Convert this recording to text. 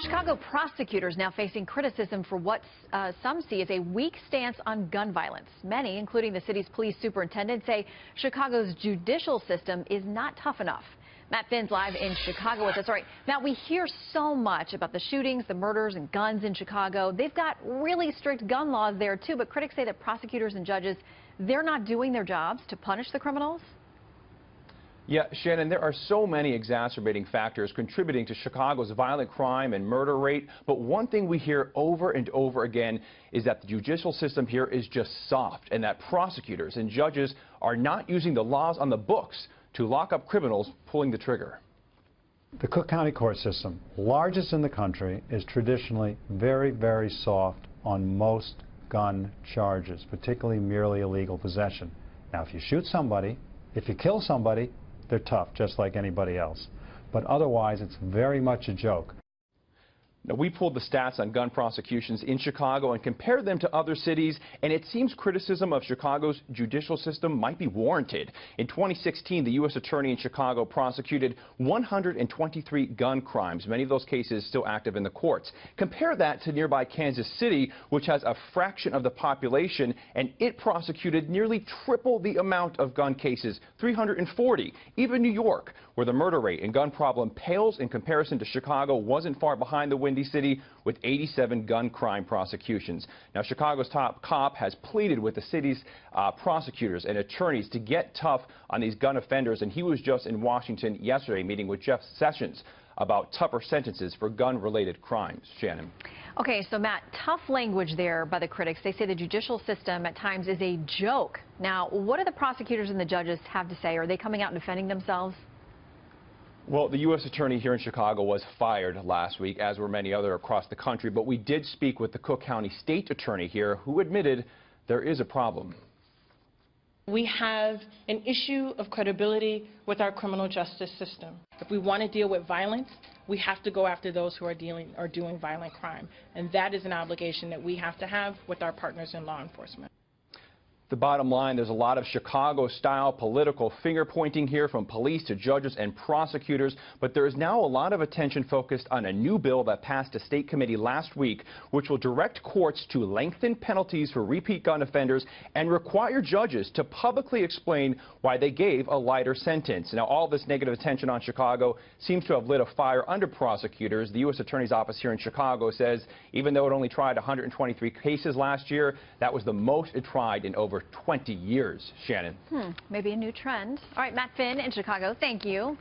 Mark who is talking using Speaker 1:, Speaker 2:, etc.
Speaker 1: Chicago prosecutors now facing criticism for what some see as a weak stance on gun violence. Many, including the city's police superintendent, say Chicago's judicial system is not tough enough. Matt Finn's live in Chicago with us. All right, Matt, we hear so much about the shootings, the murders, and guns in Chicago. They've got really strict gun laws there, too, but critics say that prosecutors and judges, they're not doing their jobs to punish the criminals.
Speaker 2: Yeah, Shannon, there are so many exacerbating factors contributing to Chicago's violent crime and murder rate. But one thing we hear over and over again is that the judicial system here is just soft and that prosecutors and judges are not using the laws on the books to lock up criminals pulling the trigger.
Speaker 3: The Cook County court system, largest in the country, is traditionally very, very soft on most gun charges, particularly merely illegal possession. Now, if you shoot somebody, if you kill somebody, they're tough, just like anybody else. But otherwise, it's very much a joke.
Speaker 2: Now, we pulled the stats on gun prosecutions in Chicago and compared them to other cities, and it seems criticism of Chicago's judicial system might be warranted. In 2016, the U.S. Attorney in Chicago prosecuted 123 gun crimes, many of those cases still active in the courts. Compare that to nearby Kansas City, which has a fraction of the population, and it prosecuted nearly triple the amount of gun cases, 340. Even New York, where the murder rate and gun problem pales in comparison to Chicago, wasn't far behind the Windy City with 87 gun crime prosecutions. Now, Chicago's top cop has pleaded with the city's prosecutors and attorneys to get tough on these gun offenders, and he was just in Washington yesterday meeting with Jeff Sessions about tougher sentences for gun-related crimes. Shannon.
Speaker 1: Okay, so Matt, tough language there by the critics. They say the judicial system at times is a joke. Now, what do the prosecutors and the judges have to say? Are they coming out and defending themselves?
Speaker 2: Well, the U.S. Attorney here in Chicago was fired last week, as were many other across the country. But we did speak with the Cook County State Attorney here, who admitted there is a problem.
Speaker 4: We have an issue of credibility with our criminal justice system. If we want to deal with violence, we have to go after those who are doing violent crime. And that is an obligation that we have to have with our partners in law enforcement.
Speaker 2: The bottom line, there's a lot of Chicago-style political finger-pointing here from police to judges and prosecutors, but there is now a lot of attention focused on a new bill that passed a state committee last week, which will direct courts to lengthen penalties for repeat gun offenders and require judges to publicly explain why they gave a lighter sentence. Now, all this negative attention on Chicago seems to have lit a fire under prosecutors. The U.S. Attorney's Office here in Chicago says even though it only tried 123 cases last year, that was the most it tried in over 20 years. Shannon.
Speaker 1: Maybe a new trend. All right, Matt Finn in Chicago, thank you.